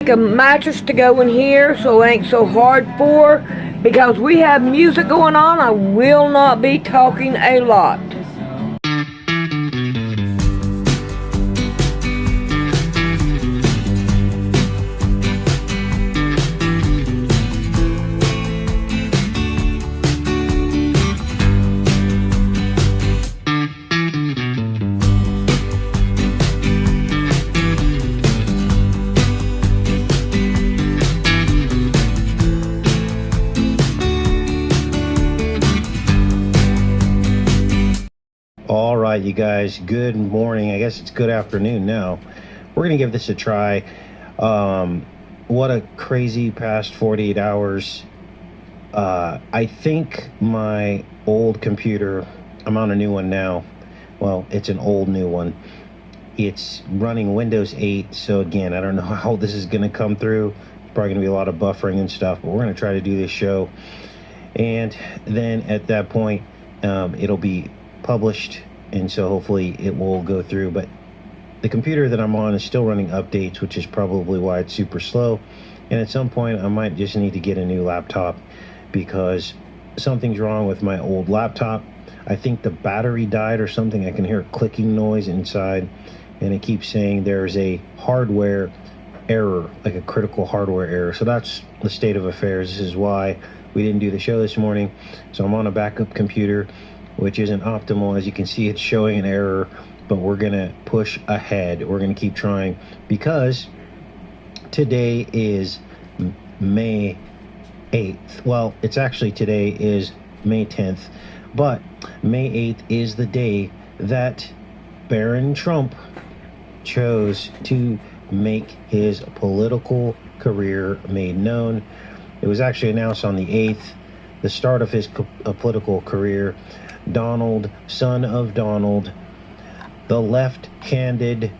A mattress to go in here so it ain't so hard for, because we have music going on. I will not be talking a lot. All right, you guys, good morning. I guess it's good afternoon now. We're going to give this a try. What a crazy past 48 hours. I think my old computer, I'm on a new one now. Well, it's an old new one. It's running Windows 8. So again, I don't know how this is going to come through. It's probably going to be a lot of buffering and stuff, but we're going to try to do this show. And then at that point, it'll be published, and so hopefully it will go through. But the computer that I'm on is still running updates, which is probably why it's super slow. And at some point I might just need to get a new laptop because something's wrong with my old laptop. I think the battery died or something. I can hear a clicking noise inside, and it keeps saying there's a hardware error, like a critical hardware error. So that's the state of affairs. This is why we didn't do the show this morning. So I'm on a backup computer, which isn't optimal. As you can see, it's showing an error, but we're gonna push ahead. We're gonna keep trying because today is May 8th. Well, it's actually today is May 10th, but May 8th is the day that Baron Trump chose to make his political career made known. It was actually announced on the 8th, the start of his political career. Donald, son of Donald, the left-handed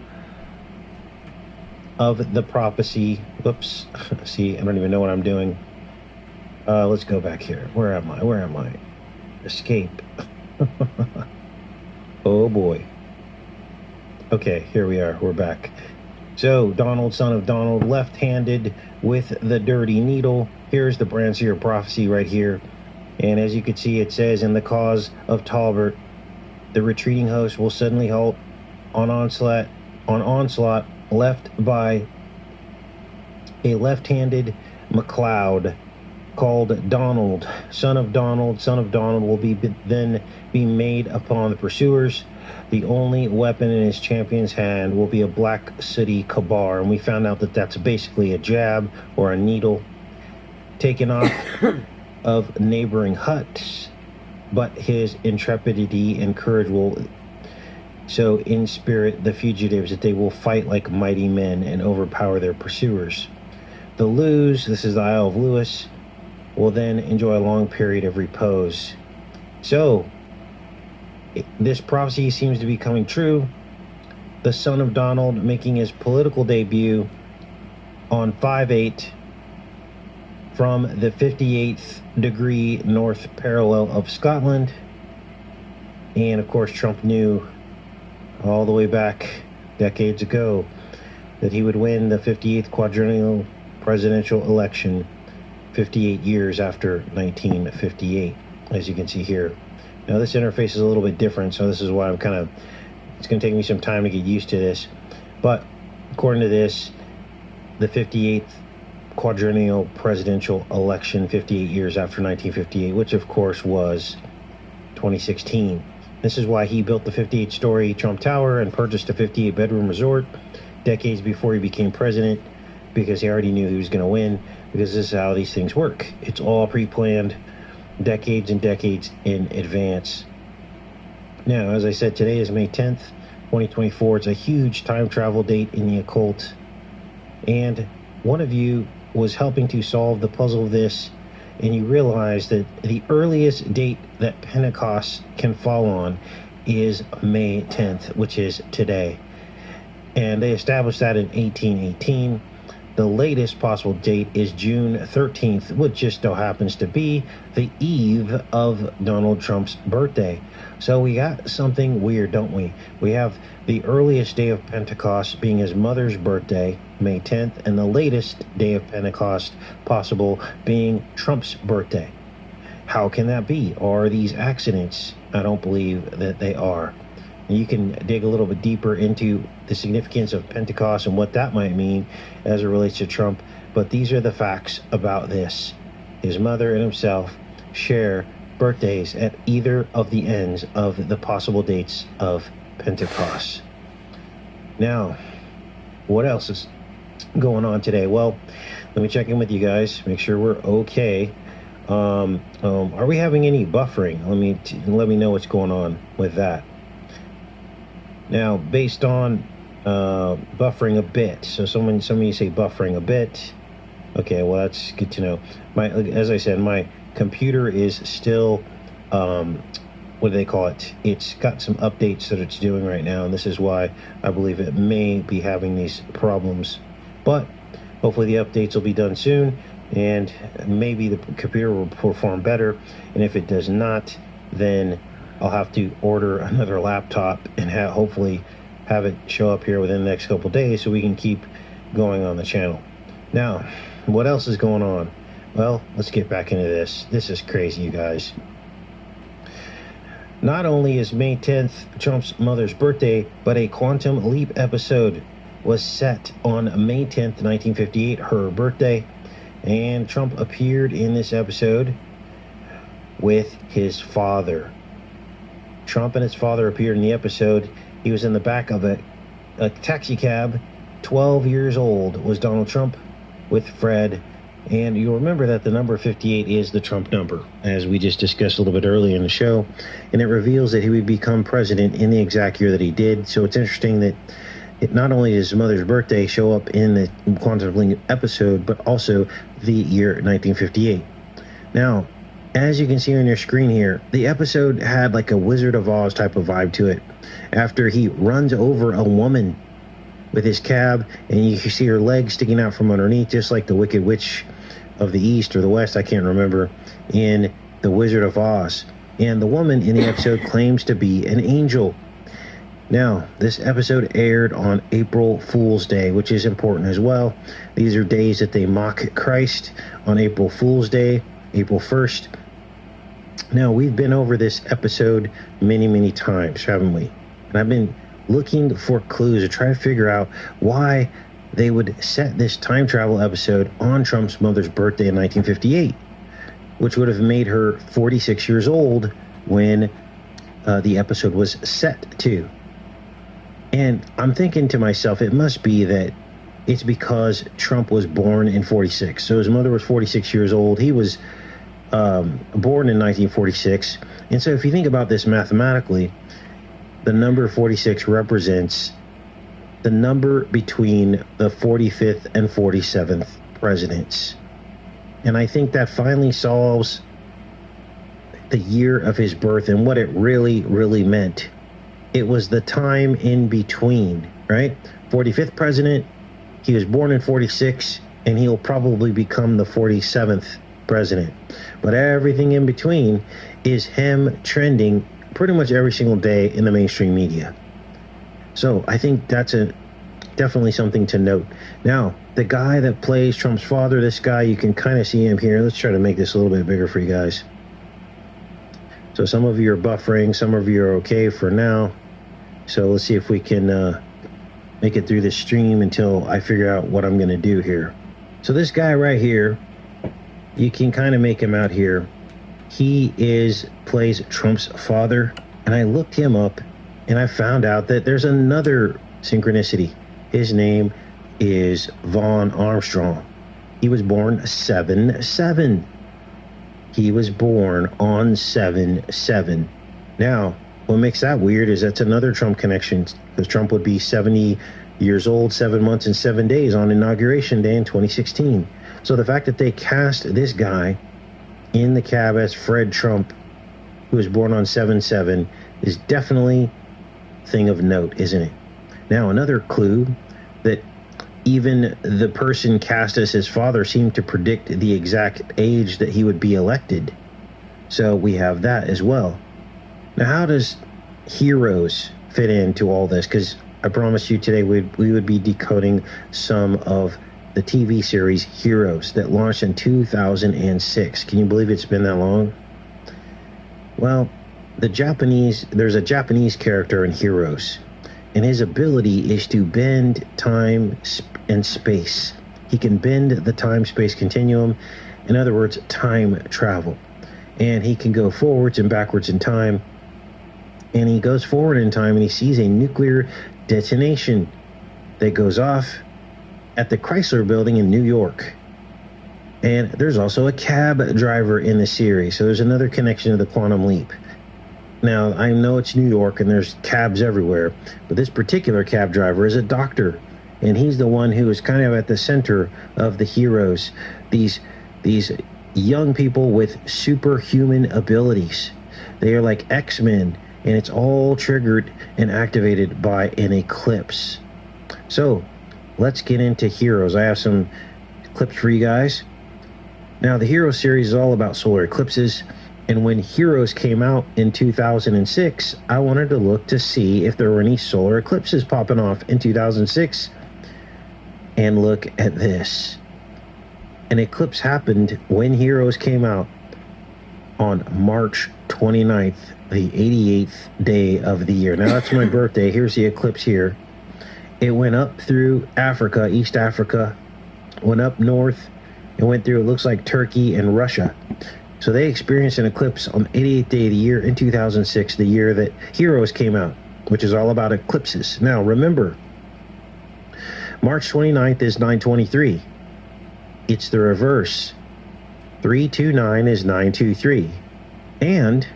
of the prophecy. Whoops. See, I don't even know what I'm doing. Let's go back here. Where am I? Escape. Oh boy. Okay, here we are. We're back. So, Donald, son of Donald, left-handed with the dirty needle. Here's the Bransier prophecy right here. And as you can see, it says, in the cause of Talbot, the retreating host will suddenly halt on onslaught left by a left-handed MacLeod called Donald. Son of Donald will then be made upon the pursuers. The only weapon in his champion's hand will be a black sooty kabar. And we found out that that's basically a jab or a needle taken off of neighboring huts, but his intrepidity and courage will so inspirit the fugitives that they will fight like mighty men and overpower their pursuers. The Lewes, this is the Isle of Lewis, will then enjoy a long period of repose. So this prophecy seems to be coming true. The son of Donald making his political debut on 5/8 from the 58th degree north parallel of Scotland. And of course, Trump knew all the way back decades ago that he would win the 58th quadrennial presidential election 58 years after 1958, as you can see here. Now this interface is a little bit different, so this is why it's going to take me some time to get used to this. But according to this, the 58th quadrennial presidential election 58 years after 1958, which of course was 2016. This is why he built the 58-story Trump Tower and purchased a 58-bedroom resort decades before he became president, because he already knew he was going to win, because this is how these things work. It's all pre-planned decades and decades in advance. Now, as I said, today is May 10th, 2024. It's a huge time travel date in the occult, and one of you was helping to solve the puzzle of this, and you realize that the earliest date that Pentecost can fall on is May 10th, which is today. And they established that in 1818. The latest possible date is June 13th, which just so happens to be the eve of Donald Trump's birthday. So we got something weird, don't we? We have the earliest day of Pentecost being his mother's birthday, May 10th, and the latest day of Pentecost possible being Trump's birthday. How can that be? Are these accidents? I don't believe that they are. You can dig a little bit deeper into the significance of Pentecost and what that might mean as it relates to Trump, but these are the facts about this. His mother and himself share birthdays at either of the ends of the possible dates of Pentecost. Now, what else is going on today? Well, let me check in with you guys, make sure we're okay. Are we having any buffering? Let me know what's going on with that. Now, based on buffering a bit, so some of you say buffering a bit. Okay, well, that's good to know. As I said, my computer is still, what do they call it? It's got some updates that it's doing right now, and this is why I believe it may be having these problems. But hopefully the updates will be done soon, and maybe the computer will perform better. And if it does not, then I'll have to order another laptop and hopefully have it show up here within the next couple days so we can keep going on the channel. Now, what else is going on? Well, let's get back into this. This is crazy, you guys. Not only is May 10th Trump's mother's birthday, but a Quantum Leap episode was set on May 10th, 1958, her birthday. And Trump appeared in this episode with his father. Trump and his father appeared in the episode. He was in the back of a taxi cab. 12 years old was Donald Trump with Fred. And you'll remember that the number 58 is the Trump number, as we just discussed a little bit earlier in the show. And it reveals that he would become president in the exact year that he did. So it's interesting that not only does his mother's birthday show up in the Quantum Leap episode, but also the year 1958. Now, as you can see on your screen here, the episode had like a Wizard of Oz type of vibe to it. After he runs over a woman with his cab, and you can see her legs sticking out from underneath, just like the Wicked Witch of the East or the West, I can't remember, in the Wizard of Oz. And the woman in the episode claims to be an angel. Now, this episode aired on April Fool's Day, which is important as well. These are days that they mock Christ on April Fool's Day, April 1st. Now, we've been over this episode many, many times, haven't we? And I've been looking for clues to try to figure out why they would set this time travel episode on Trump's mother's birthday in 1958, which would have made her 46 years old when the episode was set to. And I'm thinking to myself, it must be that it's because Trump was born in 46. So his mother was 46 years old. He was born in 1946. And so if you think about this mathematically, the number 46 represents the number between the 45th and 47th presidents. And I think that finally solves the year of his birth and what it really, really meant. It was the time in between, right? 45th president, he was born in 46, and he'll probably become the 47th president. But everything in between is him trending pretty much every single day in the mainstream media. So I think that's definitely something to note. Now, the guy that plays Trump's father, this guy, you can kind of see him here. Let's try to make this a little bit bigger for you guys. So some of you are buffering, some of you are okay for now. So let's see if we can make it through this stream until I figure out what I'm going to do here. So this guy right here, you can kind of make him out here. He plays Trump's father, and I looked him up, and I found out that there's another synchronicity. His name is Vaughn Armstrong. He was born 7/7. He was born on 7/7. Now, what makes that weird is that's another Trump connection, because Trump would be 70 years old, 7 months and 7 days on Inauguration Day in 2016. So the fact that they cast this guy in the cab as Fred Trump, who was born on 7/7, is definitely a thing of note, isn't it? Now, another clue that Even the person cast as his father seemed to predict the exact age that he would be elected. So we have that as well. Now, how does Heroes fit into all this? Because I promised you today we would be decoding some of the TV series Heroes that launched in 2006. Can you believe it's been that long? Well, there's a Japanese character in Heroes, and his ability is to bend time and space. He can bend the time-space continuum, in other words, time travel. And he can go forwards and backwards in time. And he goes forward in time and he sees a nuclear detonation that goes off at the Chrysler Building in New York. And there's also a cab driver in the series, so there's another connection to the quantum leap. Now, I know it's New York and there's cabs everywhere, but this particular cab driver is a doctor, and he's the one who is kind of at the center of the Heroes, these young people with superhuman abilities. They are like X-Men, and it's all triggered and activated by an eclipse. So let's get into Heroes. I have some clips for you guys. Now, the Heroes series is all about solar eclipses, and when Heroes came out in 2006, I wanted to look to see if there were any solar eclipses popping off in 2006. And look at this. An eclipse happened when Heroes came out on March 29th, the 88th day of the year. Now, that's my birthday. Here's the eclipse here. It went up through Africa, East Africa, went up north, and went through, it looks like, Turkey and Russia. So they experienced an eclipse on the 88th day of the year in 2006, the year that Heroes came out, which is all about eclipses. Now, remember, March 29th is 923. It's the reverse. 329 is 923. And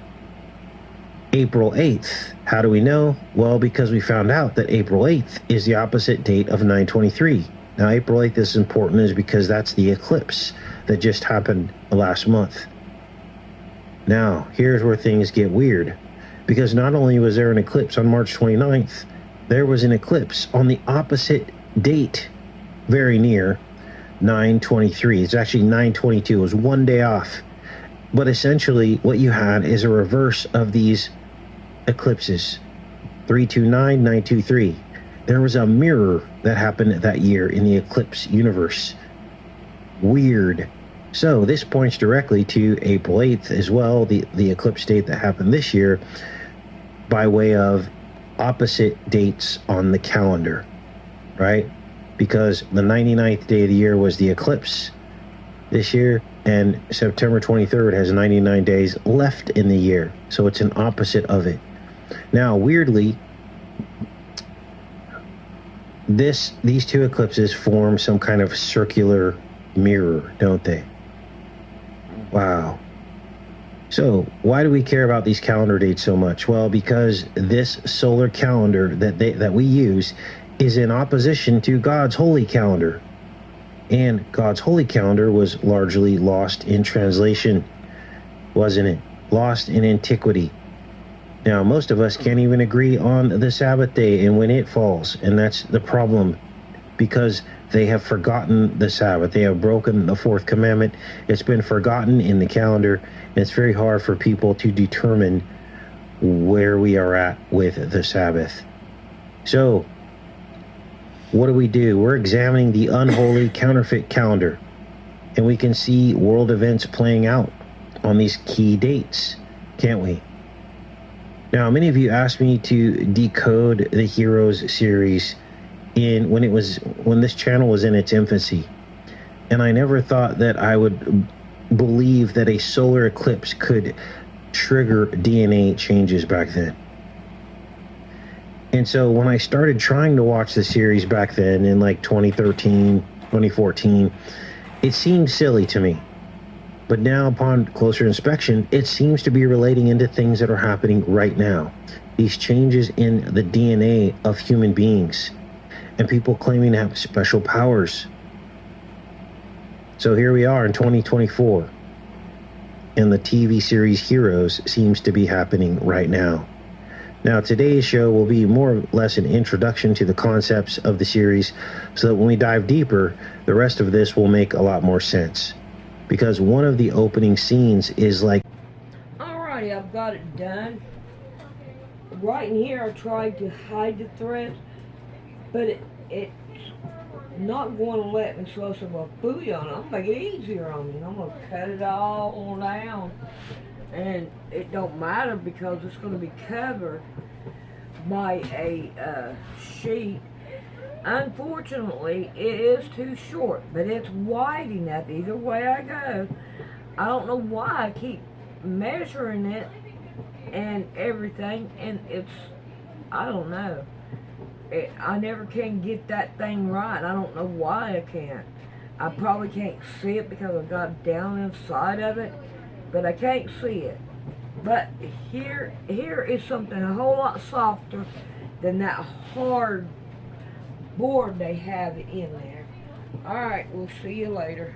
April 8th. How do we know? Well, because we found out that April 8th is the opposite date of 923. Now, April 8th is important is because that's the eclipse that just happened last month. Now, here's where things get weird. Because not only was there an eclipse on March 29th, there was an eclipse on the opposite date, very near 923. It's actually 922. It was one day off. But essentially, what you had is a reverse of these eclipses. 329, 923. There was a mirror that happened that year in the eclipse universe. Weird. So this points directly to April 8th as well, the eclipse date that happened this year, by way of opposite dates on the calendar, right? Because the 99th day of the year was the eclipse this year, and September 23rd has 99 days left in the year. So it's an opposite of it. Now, weirdly, these two eclipses form some kind of circular mirror, don't they? Wow. So why do we care about these calendar dates so much? Well, because this solar calendar that we use is in opposition to God's holy calendar. And God's holy calendar was largely lost in translation, wasn't it? Lost in antiquity. Now, most of us can't even agree on the Sabbath day and when it falls, and that's the problem, because they have forgotten the Sabbath. They have broken the fourth commandment. It's been forgotten in the calendar, and it's very hard for people to determine where we are at with the Sabbath. So, what do? We're examining the unholy counterfeit calendar, and we can see world events playing out on these key dates, can't we? Now, many of you asked me to decode the Heroes series when this channel was in its infancy, and I never thought that I would believe that a solar eclipse could trigger DNA changes back then. And so when I started trying to watch the series back then in like 2013, 2014, it seemed silly to me. But now upon closer inspection, it seems to be relating into things that are happening right now. These changes in the DNA of human beings and people claiming to have special powers. So here we are in 2024, and the TV series Heroes seems to be happening right now. Now, today's show will be more or less an introduction to the concepts of the series, so that when we dive deeper, the rest of this will make a lot more sense. Because one of the opening scenes is like... Alrighty, I've got it done. Right in here, I tried to hide the thread, but it's not going to let me, so I said, well, booyah, I'm going to make it easier on you. I'm going to cut it all down. And it don't matter because it's going to be covered by a sheet. Unfortunately, it is too short, but it's wide enough either way I go. I don't know why I keep measuring it and everything, and I don't know. I never can get that thing right. I don't know why I can't. I probably can't see it because I've got down inside of it, but I can't see it. But here is something a whole lot softer than that hard board they have in there. Alright, we'll see you later.